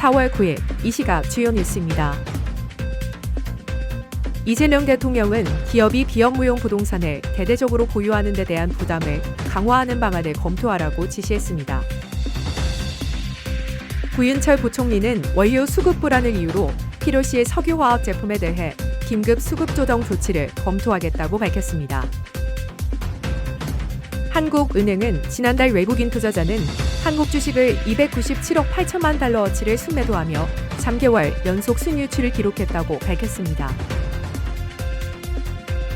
4월 9일 이 시각 주요 뉴스입니다. 이재명 대통령은 기업이 비업무용 부동산을 대대적으로 보유하는 데 대한 부담을 강화하는 방안을 검토하라고 지시했습니다. 구윤철 부총리는 원료 수급 불안을 이유로 필요시의 석유화학 제품에 대해 긴급 수급 조정 조치를 검토하겠다고 밝혔습니다. 한국은행은 지난달 외국인 투자자는 한국 주식을 297억 8천만 달러어치를 순매도하며 3개월 연속 순유출을 기록했다고 밝혔습니다.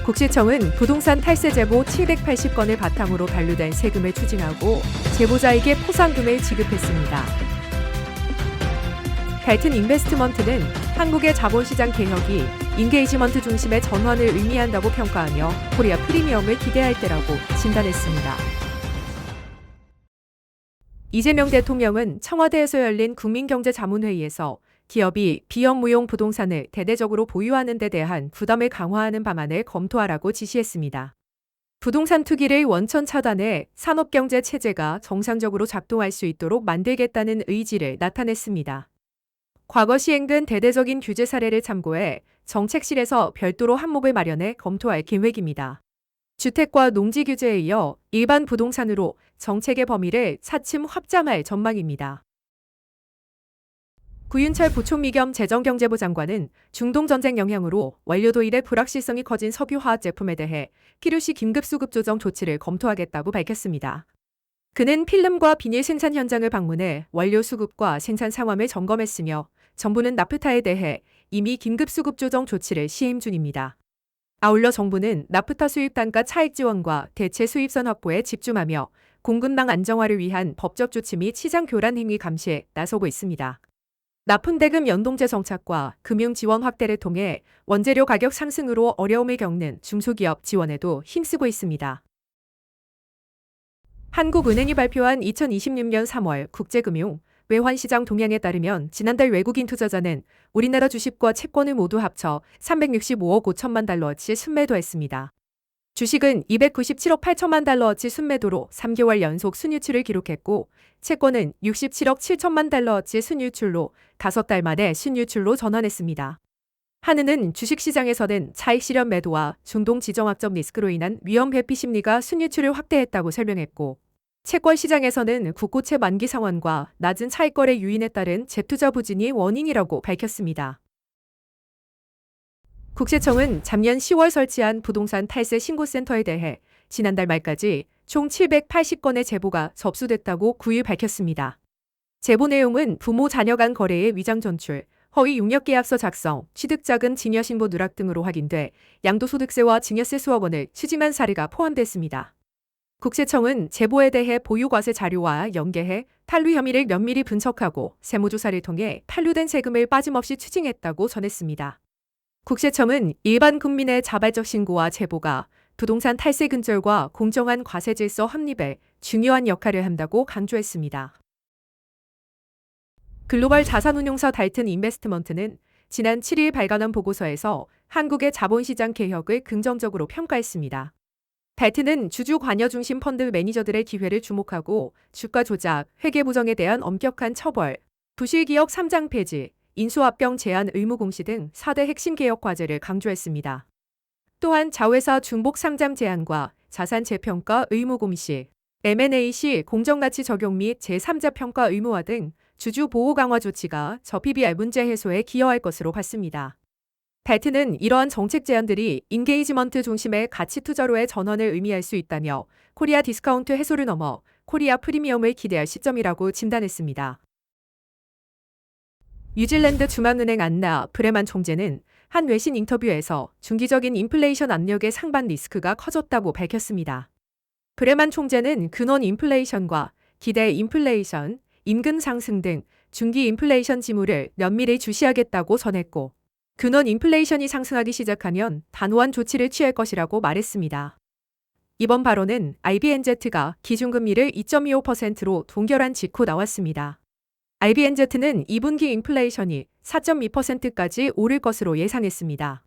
국세청은 부동산 탈세 제보 780건을 바탕으로 반류된 세금을 추징하고 제보자에게 포상금을 지급했습니다. 벨튼 인베스트먼트는 한국의 자본시장 개혁이 인게이지먼트 중심의 전환을 의미한다고 평가하며 코리아 프리미엄을 기대할 때라고 진단했습니다. 이재명 대통령은 청와대에서 열린 국민경제자문회의에서 기업이 비업무용 부동산을 대대적으로 보유하는 데 대한 부담을 강화하는 방안을 검토하라고 지시했습니다. 부동산 투기를 원천 차단해 산업경제 체제가 정상적으로 작동할 수 있도록 만들겠다는 의지를 나타냈습니다. 과거 시행된 대대적인 규제 사례를 참고해 정책실에서 별도로 항목을 마련해 검토할 계획입니다. 주택과 농지 규제에 이어 일반 부동산으로 정책의 범위를 차츰 확장할 전망입니다. 구윤철 부총리 겸 재정경제부 장관은 중동전쟁 영향으로 원료 도일의 불확실성이 커진 석유화학 제품에 대해 필요시 긴급 수급 조정 조치를 검토하겠다고 밝혔습니다. 그는 필름과 비닐 생산 현장을 방문해 원료 수급과 생산 상황을 점검했으며 정부는 나프타에 대해 이미 긴급 수급 조정 조치를 시행 중입니다. 아울러 정부는 나프타 수입 단가 차익 지원과 대체 수입선 확보에 집중하며 공급망 안정화를 위한 법적 조치 및 시장 교란 행위 감시에 나서고 있습니다. 납품대금 연동제 정착과 금융 지원 확대를 통해 원재료 가격 상승으로 어려움을 겪는 중소기업 지원에도 힘쓰고 있습니다. 한국은행이 발표한 2026년 3월 국제금융 외환시장 동향에 따르면 지난달 외국인 투자자는 우리나라 주식과 채권을 모두 합쳐 365억 5천만 달러어치 순매도했습니다. 주식은 297억 8천만 달러어치 순매도로 3개월 연속 순유출을 기록했고 채권은 67억 7천만 달러어치 순유출로 5달 만에 순유출로 전환했습니다. 한은은 주식시장에서는 차익 실현 매도와 중동 지정학적 리스크로 인한 위험 회피 심리가 순유출을 확대했다고 설명했고 채권 시장에서는 국고채 만기 상환과 낮은 차익거래 유인에 따른 재투자 부진이 원인이라고 밝혔습니다. 국세청은 작년 10월 설치한 부동산 탈세 신고센터에 대해 지난달 말까지 총 780건의 제보가 접수됐다고 9일 밝혔습니다. 제보 내용은 부모 자녀 간 거래의 위장 전출, 허위 용역계약서 작성, 취득자금 증여신고 누락 등으로 확인돼 양도소득세와 증여세 수억 원을 추징한 사례가 포함됐습니다. 국세청은 제보에 대해 보유과세 자료와 연계해 탈루 혐의를 면밀히 분석하고 세무조사를 통해 탈루된 세금을 빠짐없이 추징했다고 전했습니다. 국세청은 일반 국민의 자발적 신고와 제보가 부동산 탈세 근절과 공정한 과세 질서 확립에 중요한 역할을 한다고 강조했습니다. 글로벌 자산운용사 벨튼 인베스트먼트는 지난 7일 발간한 보고서에서 한국의 자본시장 개혁을 긍정적으로 평가했습니다. 벨튼은 주주 관여 중심 펀드 매니저들의 기회를 주목하고 주가 조작, 회계 부정에 대한 엄격한 처벌, 부실기업 3장 폐지, 인수합병 제한 의무 공시 등 4대 핵심 개혁 과제를 강조했습니다. 또한 자회사 중복 상장 제한과 자산 재평가 의무 공시, M&A 시 공정가치 적용 및 제3자 평가 의무화 등 주주 보호 강화 조치가 저PBR 문제 해소에 기여할 것으로 봤습니다. 벨튼은 이러한 정책 제안들이 인게이지먼트 중심의 가치 투자로의 전환을 의미할 수 있다며 코리아 디스카운트 해소를 넘어 코리아 프리미엄을 기대할 시점이라고 진단했습니다. 뉴질랜드 중앙은행 안나 브레만 총재는 한 외신 인터뷰에서 중기적인 인플레이션 압력의 상반 리스크가 커졌다고 밝혔습니다. 브레만 총재는 근원 인플레이션과 기대 인플레이션, 임금 상승 등 중기 인플레이션 징후를 면밀히 주시하겠다고 전했고 근원 인플레이션이 상승하기 시작하면 단호한 조치를 취할 것이라고 말했습니다. 이번 발언은 IBNZ가 기준금리를 2.25%로 동결한 직후 나왔습니다. IBNZ는 2분기 인플레이션이 4.2%까지 오를 것으로 예상했습니다.